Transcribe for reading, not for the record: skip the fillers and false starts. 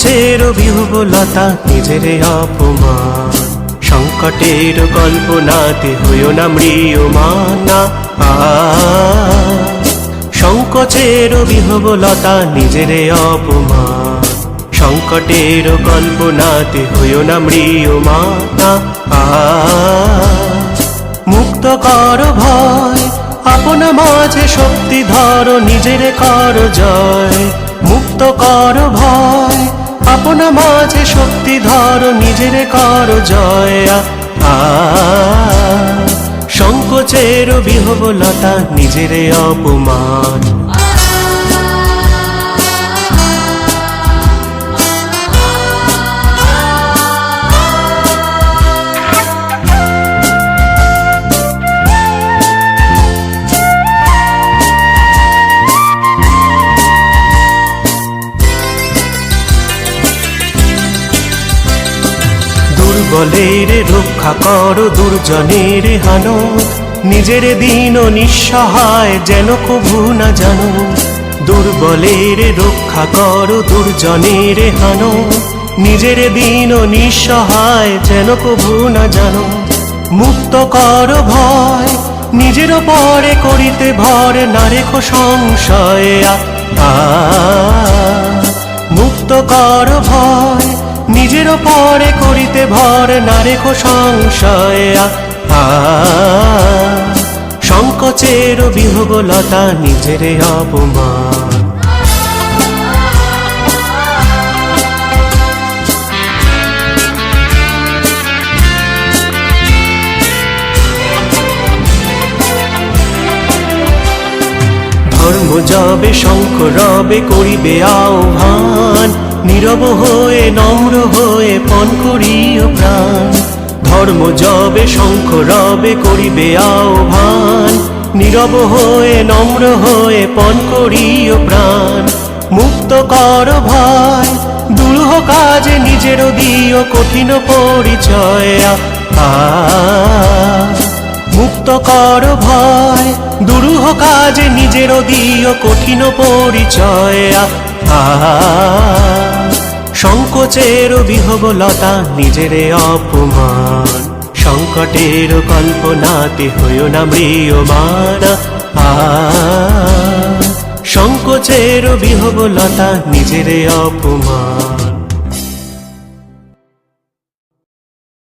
সংকোচের বিহ্বলতা নিজের অপমান, সংকটের কল্পনাতে হইও না ম্রিয়মান। সংকোচের বিহ্বলতা নিজের অপমান, সংকটের কল্পনাতে হইও না ম্রিয়মান। মুক্ত কর ভয়, আপনা মাঝে শক্তি ধরো, নিজের কর জয়। মুক্ত কর ভয়, আপনা মাঝে শক্তি ধরো, নিজের কর জয়। সংকোচের বিহ্বলতা নিজের অপমান। দুর্বলের রক্ষা করো, দুর্জনের হানো, নিজের দিন নিঃসহায় যেন কভু না জানো। দুর্বলের রক্ষা করো, দুর্জনের হানো, নিজের দিন নিঃসহায় যেন কভু না জানো। মুক্ত কর ভয়, নিজের পরে করিতে ভর, না রেখো সংশয়। মুক্ত কর ভয়, নিজের পরে করিতে ভর, না রেখো সংশয়। সংকোচের বিহ্বলতা নিজের অপমান। ধর্ম যাবে শঙ্খ রবে করিবে আহ্বান, নীরব হয়ে নম্র হয়ে পণ করিও প্রাণ। ধর্ম যবে শঙ্খ রবে করিবে আহ্বান, নীরব হয়ে নম্র হয়ে পণ করিও প্রাণ। মুক্ত কর ভয়, দুরূহ কাজে নিজের দিও কঠিন পরিচয়। মুক্ত কর ভয়, দুরূহ কাজে নিজের দিও কঠিন পরিচয়। সংকোচের বিহ্বলতা নিজের অপমান, সংকটের কল্পনাতে হইও না ম্রিয়মান। সংকোচের বিহ্বলতা নিজের অপমান।